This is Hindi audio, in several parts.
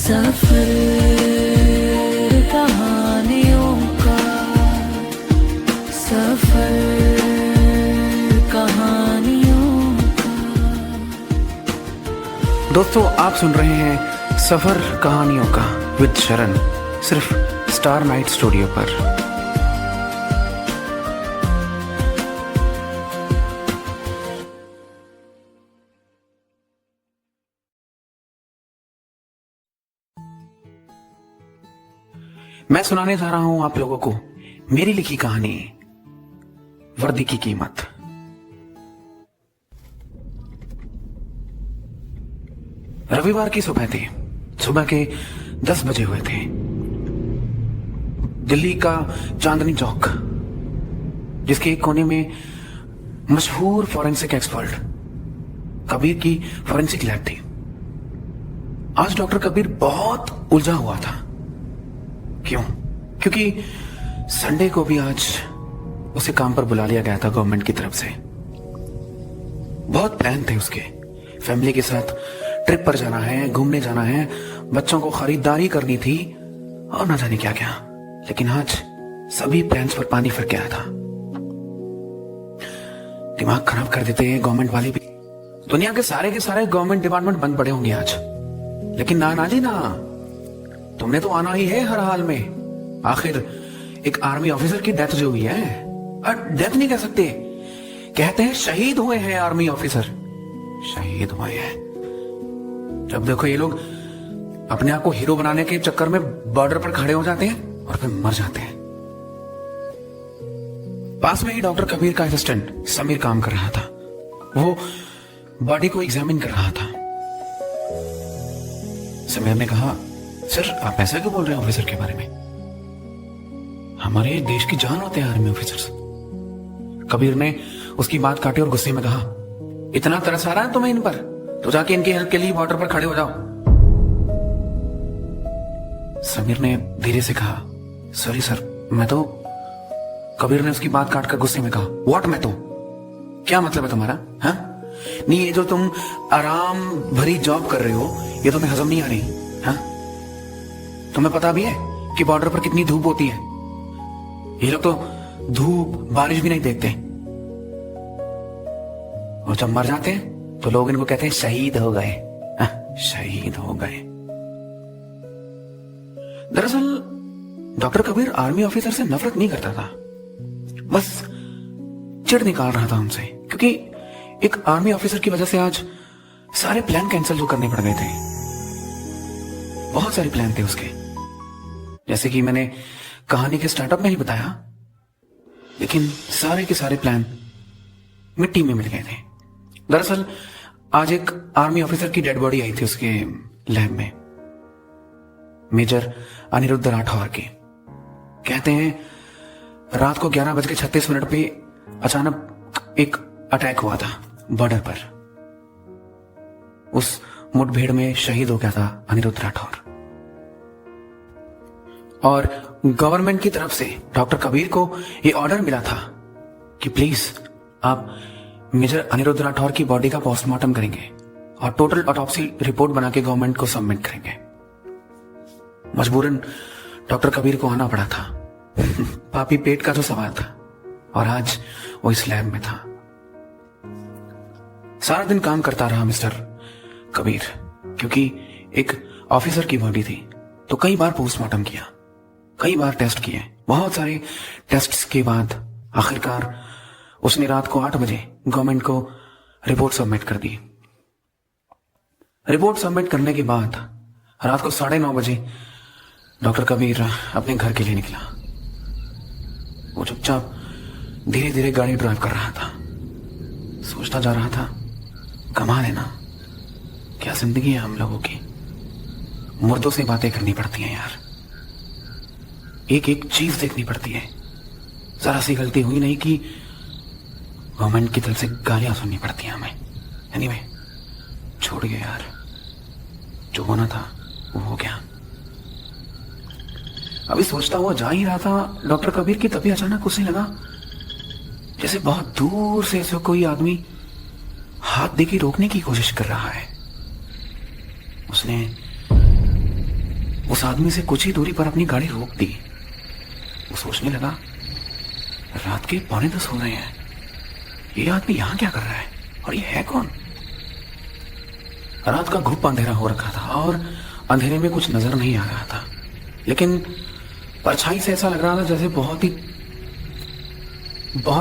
सफर कहानियों का, सफर कहानियों का। दोस्तों, आप सुन रहे हैं सफर कहानियों का विद शरण, सिर्फ स्टार नाइट स्टूडियो पर। मैं सुनाने जा रहा हूं आप लोगों को मेरी लिखी कहानी वर्दी की कीमत। रविवार की सुबह थी। सुबह के 10 बजे हुए थे। दिल्ली का चांदनी चौक, जिसके एक कोने में मशहूर फॉरेंसिक एक्सपर्ट कबीर की फॉरेंसिक लैब थी। आज डॉक्टर कबीर बहुत उलझा हुआ था। क्यों? क्योंकि संडे को भी आज उसे काम पर बुला लिया गया था गवर्नमेंट की तरफ से। बहुत प्लान थे उसके, फैमिली के साथ ट्रिप पर जाना है, घूमने जाना है, बच्चों को खरीदारी करनी थी और ना जाने क्या क्या। लेकिन आज सभी प्लान्स पर पानी फिर गया था। दिमाग खराब कर देते हैं गवर्नमेंट वाले भी। दुनिया के सारे गवर्नमेंट डिपार्टमेंट बंद पड़े होंगे आज, लेकिन ना जी ना, तुमने तो आना ही है हर हाल में। आखिर एक आर्मी ऑफिसर की डेथ जो हुई है, डेथ नहीं कह सकते, कहते हैं शहीद हुए हैं आर्मी ऑफिसर, शहीद हुए हैं। जब देखो ये लोग अपने आप को हीरो बनाने के चक्कर में बॉर्डर पर खड़े हो जाते हैं और फिर मर जाते हैं। पास में ही डॉक्टर कबीर का असिस्टेंट समीर काम कर रहा था। वो बॉडी को एग्जामिन कर रहा था। समीर ने कहा, सर आप ऐसा क्यों बोल रहे हैं ऑफिसर के बारे में? हमारे देश की जान होते हैं आर्मी ऑफिसर्स। कबीर ने उसकी बात काटी और गुस्से में कहा, इतना तरस आ रहा है तुम्हें इन पर, तो जाके इनकी हेल्प के लिए बॉर्डर पर खड़े हो जाओ। समीर ने धीरे से कहा, सॉरी सर, मैं तो। कबीर ने उसकी बात काटकर गुस्से में कहा, व्हाट मैं तो? क्या मतलब है तुम्हारा? हाँ? नहीं, ये जो तुम आराम भरी जॉब कर रहे हो, ये तुम्हें हजम नहीं आ रही? हाँ? तुम्हें पता भी है कि बॉर्डर पर कितनी धूप होती है? ये लोग तो धूप बारिश भी नहीं देखते, और जब मर जाते हैं तो लोग इनको कहते हैं शहीद हो गए। शहीद हो गए। दरअसल डॉक्टर कबीर आर्मी ऑफिसर से नफरत नहीं करता था, बस चिढ़ निकाल रहा था हमसे, क्योंकि एक आर्मी ऑफिसर की वजह से आज सारे प्लान कैंसिल जो करने पड़ गए थे। बहुत सारे प्लान थे उसके, जैसे कि मैंने कहानी के स्टार्टअप में ही बताया, लेकिन सारे के सारे प्लान मिट्टी में मिल गए थे। दरअसल आज एक आर्मी ऑफिसर की डेड बॉडी आई थी उसके लैब में, मेजर अनिरुद्ध राठौर की। कहते हैं रात को 11:36 पे अचानक एक अटैक हुआ था बॉर्डर पर। उस मुठभेड़ में शहीद हो गया था अनिरुद्ध राठौर। और गवर्नमेंट की तरफ से डॉक्टर कबीर को यह ऑर्डर मिला था कि प्लीज आप मेजर अनिरुद्ध राठौर की बॉडी का पोस्टमार्टम करेंगे और टोटल ऑटोप्सी रिपोर्ट बना के गवर्नमेंट को सबमिट करेंगे। मजबूरन डॉक्टर कबीर को आना पड़ा था। पापी पेट का जो सवाल था, और आज वो इस लैब में था। सारा दिन काम करता रहा मिस्टर कबीर, क्योंकि एक ऑफिसर की बॉडी थी, तो कई बार पोस्टमार्टम किया, कई बार टेस्ट किए। बहुत सारे टेस्ट्स के बाद आखिरकार उसने रात को 8 बजे गवर्नमेंट को रिपोर्ट सबमिट कर दी। रिपोर्ट सबमिट करने के बाद रात को 9:30 बजे डॉक्टर कबीर अपने घर के लिए निकला। वो चुपचाप धीरे धीरे गाड़ी ड्राइव कर रहा था। सोचता जा रहा था, कमाल है ना, क्या जिंदगी है हम लोगों की। मुर्दों से बातें करनी पड़ती हैं यार, एक एक चीज देखनी पड़ती है। जरा सी गलती हुई नहीं कि गवर्नमेंट की तरफ से गालियां सुननी पड़ती हैं हमें। एनीवे, छोड़ गया यार, जो होना था वो हो गया। अभी सोचता हुआ जा ही रहा था डॉक्टर कबीर की, तभी अचानक उसे लगा जैसे बहुत दूर से ऐसे कोई आदमी हाथ देके रोकने की कोशिश कर रहा है। उसने उस आदमी से कुछ ही दूरी पर अपनी गाड़ी रोक दी। वो सोचने लगा, रात के 9:45 हो रहे हैं, ये आदमी यहां क्या कर रहा है और ये है कौन? रात का घुप अंधेरा हो रखा था और अंधेरे में कुछ नजर नहीं आ रहा था, लेकिन परछाई से ऐसा लग रहा था जैसे बहुत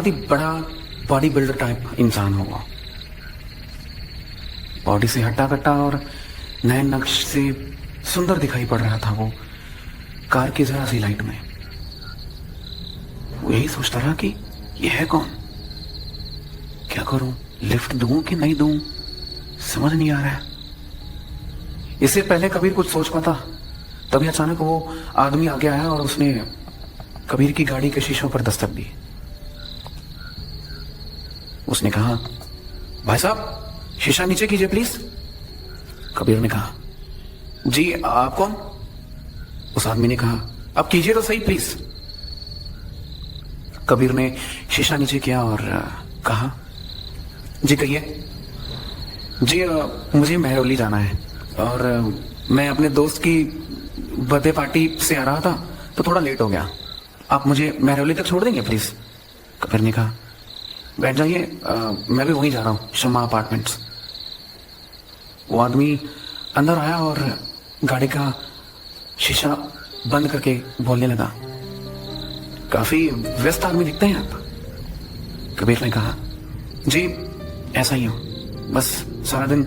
ही बड़ा बॉडी बिल्डर टाइप इंसान होगा। बॉडी से हट्टा कट्टा और नए नक्श से सुंदर दिखाई पड़ रहा था वो कार की जरा सी लाइट में। वो यही सोचता रहा कि यह है कौन, क्या करूं, लिफ्ट दूं कि नहीं दूं, समझ नहीं आ रहा है। इससे पहले कबीर कुछ सोच पाता, तभी अचानक वो आदमी आगे आया और उसने कबीर की गाड़ी के शीशों पर दस्तक दी। उसने कहा, भाई साहब शीशा नीचे कीजिए प्लीज। कबीर ने कहा, जी आप कौन? उस आदमी ने कहा, अब कीजिए तो सही प्लीज। कबीर ने शीशा नीचे किया और कहा, जी कहिए। जी मुझे महरौली जाना है और मैं अपने दोस्त की बर्थडे पार्टी से आ रहा था तो थोड़ा लेट हो गया, आप मुझे महरौली तक छोड़ देंगे प्लीज? कबीर ने कहा, बैठ जाइए, मैं भी वहीं जा रहा हूँ, शम्मा अपार्टमेंट्स। वो आदमी अंदर आया और गाड़ी का शीशा बंद करके बोलने लगा, काफी व्यस्त आदमी दिखते हैं आप। कबीर ने कहा, जी ऐसा ही हूं, बस सारा दिन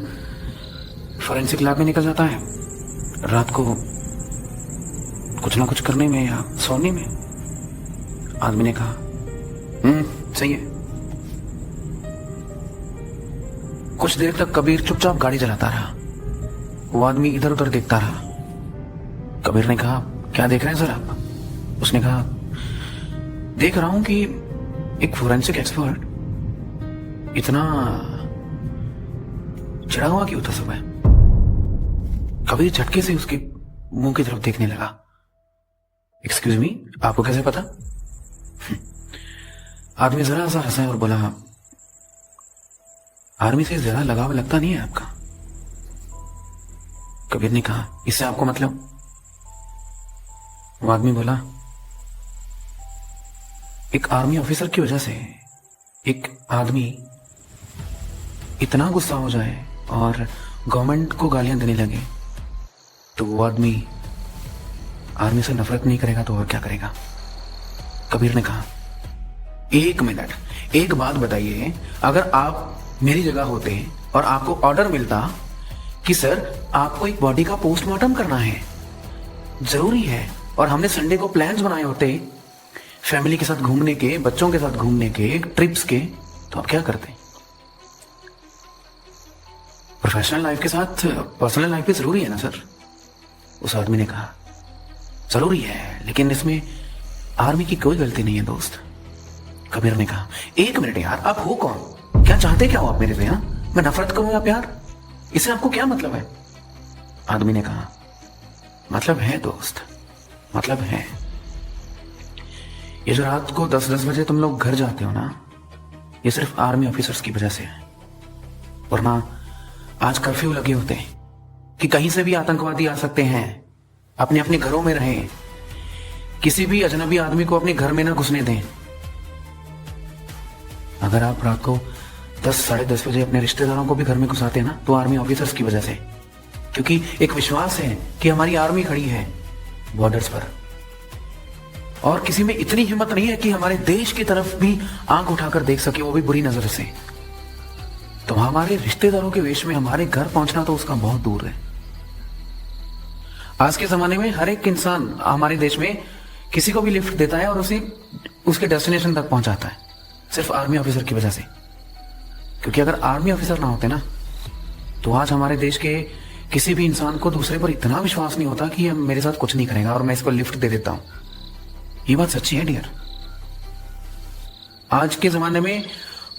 फॉरेंसिक लैब में निकल जाता है, रात को कुछ ना कुछ करने में या सोने में। आदमी ने कहा, सही है। कुछ देर तक कबीर चुपचाप गाड़ी चलाता रहा। वो आदमी इधर उधर देखता रहा। कबीर ने कहा, क्या देख रहे हैं सर आप? उसने कहा, देख रहा हूं कि एक फोरेंसिक एक्सपर्ट इतना चिढ़ा हुआ क्यों था सुबह। कबीर झटके से उसके मुंह की तरफ देखने लगा। एक्सक्यूज मी, आपको कैसे पता? आदमी जरा सा हंसा और बोला, आर्मी से ज्यादा लगाव लगता नहीं है आपका। कबीर ने कहा, इससे आपको मतलब? वो आदमी बोला, एक आर्मी ऑफिसर की वजह से एक आदमी इतना गुस्सा हो जाए और गवर्नमेंट को गालियां देने लगे तो वो आदमी आर्मी से नफरत नहीं करेगा तो और क्या करेगा? कबीर ने कहा, एक मिनट, एक बात बताइए, अगर आप मेरी जगह होते और आपको ऑर्डर मिलता कि सर आपको एक बॉडी का पोस्टमार्टम करना है, जरूरी है, और हमने संडे को प्लान्स बनाए होते फैमिली के साथ घूमने के, बच्चों के साथ घूमने के, ट्रिप्स के, तो आप क्या करते? प्रोफेशनल लाइफ के साथ पर्सनल लाइफ भी जरूरी है ना सर? उस आदमी ने कहा, जरूरी है, लेकिन इसमें आर्मी की कोई गलती नहीं है दोस्त। कबीर ने कहा, एक मिनट यार, आप हो कौन? क्या चाहते क्या हो आप मेरे से? हाँ, मैं नफरत करूं या प्यार, इससे आपको क्या मतलब है? आदमी ने कहा, मतलब है दोस्त, मतलब है। ये जो रात को 10-10 बजे तुम लोग घर जाते हो ना, ये सिर्फ आर्मी ऑफिसर्स की वजह से है। वरना आज कर्फ्यू लगे होते हैं कि कहीं से भी आतंकवादी आ सकते हैं, अपने अपने घरों में रहें, किसी भी अजनबी आदमी को अपने घर में ना घुसने दें। अगर आप रात को 10-10:30 बजे अपने रिश्तेदारों को भी घर में घुसाते हैं ना, तो आर्मी ऑफिसर्स की वजह से, क्योंकि एक विश्वास है कि हमारी आर्मी खड़ी है बॉर्डर्स पर, और किसी में इतनी हिम्मत नहीं है कि हमारे देश की तरफ भी आंख उठाकर देख सके, वो भी बुरी नजर से। तो हमारे रिश्तेदारों के वेश में हमारे घर पहुंचना तो उसका बहुत दूर है। आज के जमाने में हर एक इंसान हमारे देश में किसी को भी लिफ्ट देता है और उसे उसके डेस्टिनेशन तक पहुंचाता है, सिर्फ आर्मी ऑफिसर की वजह से। क्योंकि अगर आर्मी ऑफिसर ना होते ना, तो आज हमारे देश के किसी भी इंसान को दूसरे पर इतना विश्वास नहीं होता कि मेरे साथ कुछ नहीं करेगा और मैं इसको लिफ्ट दे देता हूं। ये बात सच्ची है डियर। आज के जमाने में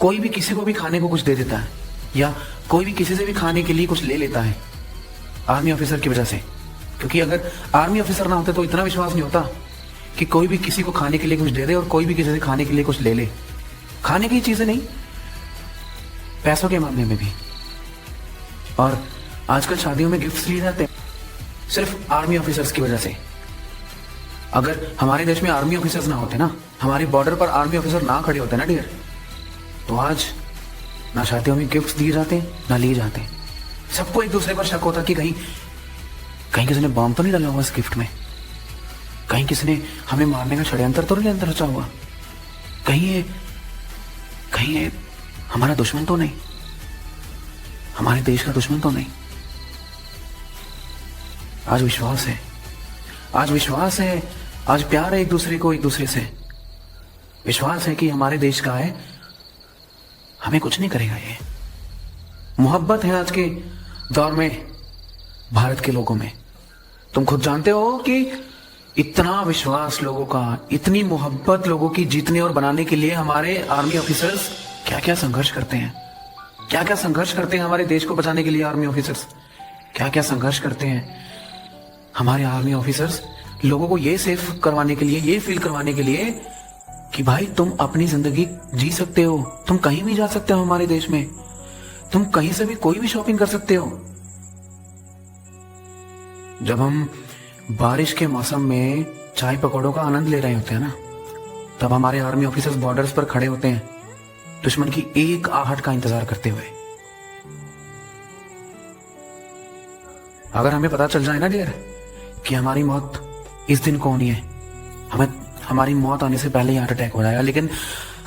कोई भी किसी को भी खाने को कुछ दे देता है, या कोई भी किसी से भी खाने के लिए कुछ ले लेता है आर्मी ऑफिसर की वजह से। क्योंकि अगर आर्मी ऑफिसर ना होते तो इतना विश्वास नहीं होता कि कोई भी किसी को खाने के लिए कुछ दे दे और कोई भी किसी से खाने के लिए कुछ ले ले। खाने की चीजें नहीं, पैसों के मामले में भी। और आजकल शादियों में गिफ्ट्स लिए जाते हैं, सिर्फ आर्मी ऑफिसर्स की वजह से। अगर हमारे देश में आर्मी ऑफिसर्स ना होते ना, हमारे बॉर्डर पर आर्मी ऑफिसर ना खड़े होते ना डियर, तो आज ना शादियों में गिफ्ट्स दिए जाते ना लिए जाते। सबको एक दूसरे पर शक होता कि कहीं कहीं किसी ने बॉम्ब तो नहीं डाला हुआ इस गिफ्ट में, कहीं किसी ने हमें मारने का षड्यंत्र तो नहीं अंदर रचा हुआ, कहीं ये हमारा दुश्मन तो नहीं, हमारे देश का दुश्मन तो नहीं। आज विश्वास है, आज विश्वास है, आज प्यार है एक दूसरे से। विश्वास है कि हमारे देश का है, हमें कुछ नहीं करेगा ये। मोहब्बत है आज के दौर में भारत के लोगों में। तुम खुद जानते हो कि इतना विश्वास लोगों का, इतनी मोहब्बत लोगों की जीतने और बनाने के लिए हमारे आर्मी ऑफिसर्स क्या क्या संघर्ष करते हैं, क्या क्या संघर्ष करते हैं हमारे देश को बचाने के लिए। आर्मी ऑफिसर्स क्या क्या संघर्ष करते हैं हमारे आर्मी ऑफिसर्स, लोगों को ये सेफ करवाने के लिए, ये फील करवाने के लिए कि भाई तुम अपनी जिंदगी जी सकते हो, तुम कहीं भी जा सकते हो हमारे देश में, तुम कहीं से भी कोई भी शॉपिंग कर सकते हो। जब हम बारिश के मौसम में चाय पकौड़ों का आनंद ले रहे होते हैं ना, तब हमारे आर्मी ऑफिसर्स बॉर्डर्स पर खड़े होते हैं दुश्मन की एक आहट का इंतजार करते हुए। अगर हमें पता चल जाए ना डियर कि हमारी मौत इस दिन को होनी है, हमारी मौत आने से पहले ही हार्ट अटैक हो जाएगा, लेकिन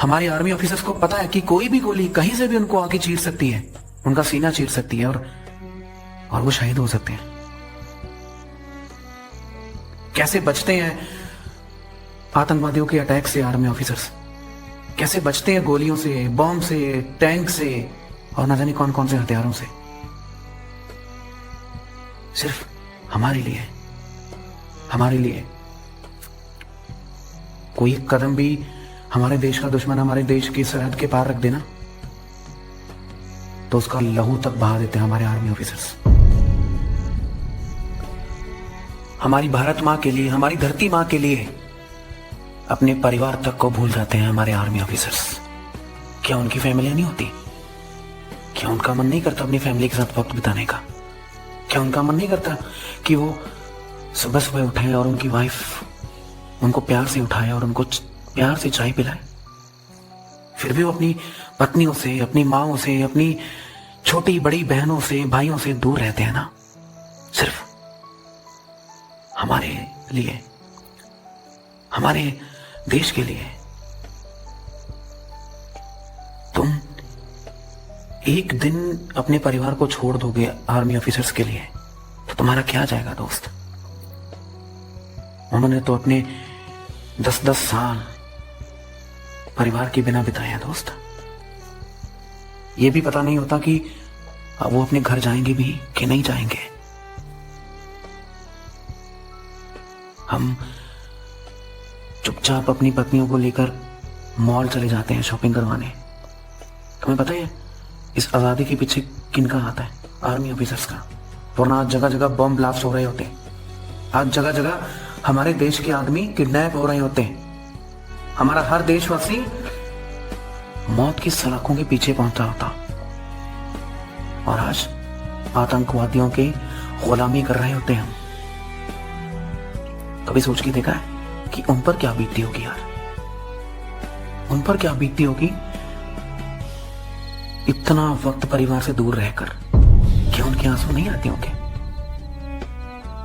हमारे आर्मी ऑफिसर्स को पता है कि कोई भी गोली कहीं से भी उनको आके चीर सकती है, उनका सीना चीर सकती है और वो शहीद हो सकते हैं। कैसे बचते हैं आतंकवादियों के अटैक से आर्मी ऑफिसर्स, कैसे बचते हैं गोलियों से, बॉम्ब से, टैंक से और न जाने कौन कौन से हथियारों से, सिर्फ हमारे लिए, हमारे लिए। कोई कदम भी हमारे देश का दुश्मन हमारे देश की सरहद के पार रख देना तो उसका लहू तक बहा देते हैं हमारे आर्मी ऑफिसर्स। हमारी भारत मां के लिए, हमारी धरती मां के लिए अपने परिवार तक को भूल जाते हैं हमारे आर्मी ऑफिसर्स। क्या उनकी फैमिली नहीं होती? क्या उनका मन नहीं करता अपनी फैमिली के साथ वक्त बिताने का? क्या उनका मन नहीं करता कि वो सुबह सुबह उठे और उनकी वाइफ उनको प्यार से उठाए और उनको प्यार से चाय पिलाए? फिर भी वो अपनी पत्नियों से, अपनी माँओं से, अपनी छोटी बड़ी बहनों से, भाइयों से दूर रहते हैं ना, सिर्फ हमारे लिए, हमारे देश के लिए। तुम एक दिन अपने परिवार को छोड़ दोगे आर्मी ऑफिसर्स के लिए तो तुम्हारा क्या जाएगा दोस्त? उन्होंने तो अपने 10-10 साल परिवार के बिना बिताए हैं दोस्त। ये भी पता नहीं होता कि वो अपने घर जाएंगे भी कि नहीं जाएंगे। हम चुपचाप अपनी पत्नियों को लेकर मॉल चले जाते हैं शॉपिंग करवाने। तुम्हें पता है इस आजादी के पीछे किनका हाथ है? आर्मी ऑफिसर्स का। वरना आज जगह जगह बम ब्लास्ट हो रहे होते हैं, आज जगह जगह हमारे देश के आदमी किडनैप हो रहे होते हैं, हमारा हर देशवासी मौत की सलाखों के पीछे पहुंचा होता, और आज आतंकवादियों के गुलामी कर रहे होते हैं हम। कभी सोच के देखा है कि उन पर क्या बीतती होगी यार? उन पर क्या बीतती होगी इतना वक्त परिवार से दूर रहकर? क्या उनके आंसू नहीं आते होंगे?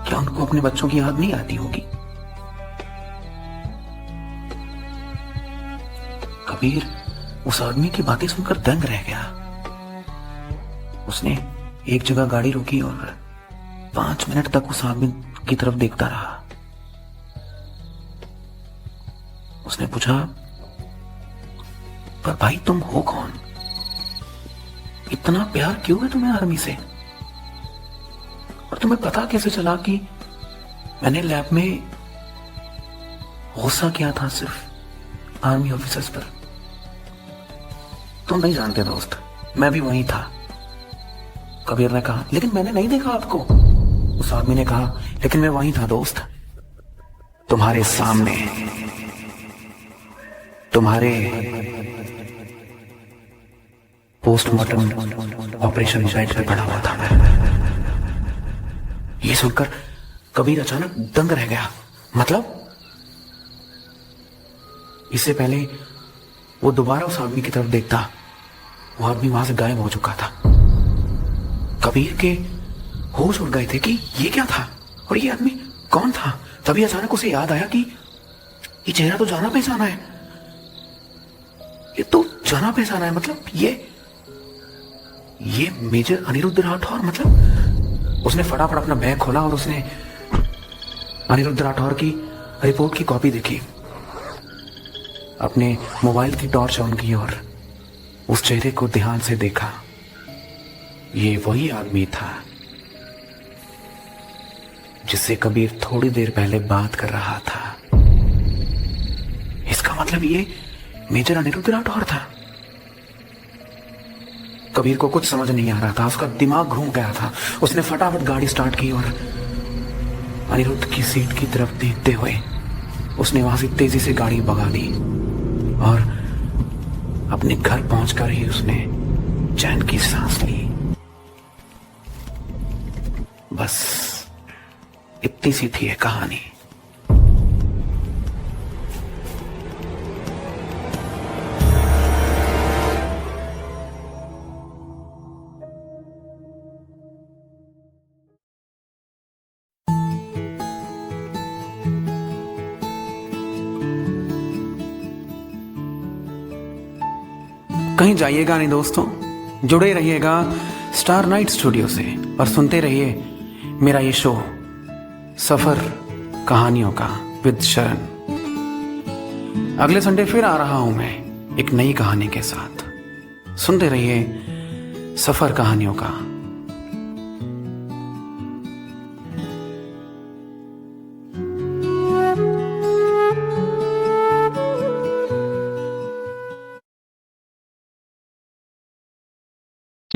क्या उनको अपने बच्चों की याद नहीं आती होगी? कबीर उस आदमी की बातें सुनकर दंग रह गया। उसने एक जगह गाड़ी रोकी और 5 मिनट तक उस आदमी की तरफ देखता रहा। उसने पूछा, पर भाई तुम हो कौन? इतना प्यार क्यों है तुम्हें आर्मी से? और तुम्हें पता कैसे चला कि मैंने लैब में गुस्सा किया था सिर्फ आर्मी ऑफिसर्स पर? तुम नहीं जानते दोस्त, मैं भी वहीं था। कबीर ने कहा, लेकिन मैंने नहीं देखा आपको। उस आदमी ने कहा, लेकिन मैं वहीं था दोस्त, तुम्हारे सामने, तुम्हारे पोस्टमार्टम ऑपरेशन साइट पे पड़ा हुआ था मैं। ये सुनकर कबीर अचानक दंग रह गया। मतलब इससे पहले वो दोबारा उस आदमी की तरफ देखता, वो आदमी वहां से गायब हो चुका था। कबीर के होश उड़ गए थे कि ये क्या था और ये आदमी कौन था। तभी अचानक उसे याद आया कि ये चेहरा तो जाना पहचाना है, ये तो जाना पहचाना है। मतलब ये मेजर अनिरुद्ध राठौर। मतलब उसने फटाफट अपना बैग खोला और उसने अनिरुद्ध राठौर की रिपोर्ट की कॉपी देखी, अपने मोबाइल की टॉर्च ऑन की और उस चेहरे को ध्यान से देखा। ये वही आदमी था जिससे कबीर थोड़ी देर पहले बात कर रहा था। इसका मतलब ये मेजर अनिरुद्ध राठौर था। कबीर को कुछ समझ नहीं आ रहा था, उसका दिमाग घूम गया था। उसने फटाफट गाड़ी स्टार्ट की और अनिरुद्ध की सीट की तरफ देखते हुए उसने वहां से तेजी से गाड़ी भगा दी और अपने घर पहुंचकर ही उसने चैन की सांस ली। बस इतनी सी थी ये कहानी। कहीं जाइएगा नहीं दोस्तों, जुड़े रहिएगा स्टार नाइट स्टूडियो से और सुनते रहिए मेरा ये शो सफर कहानियों का विद शरण। अगले संडे फिर आ रहा हूं मैं एक नई कहानी के साथ। सुनते रहिए सफर कहानियों का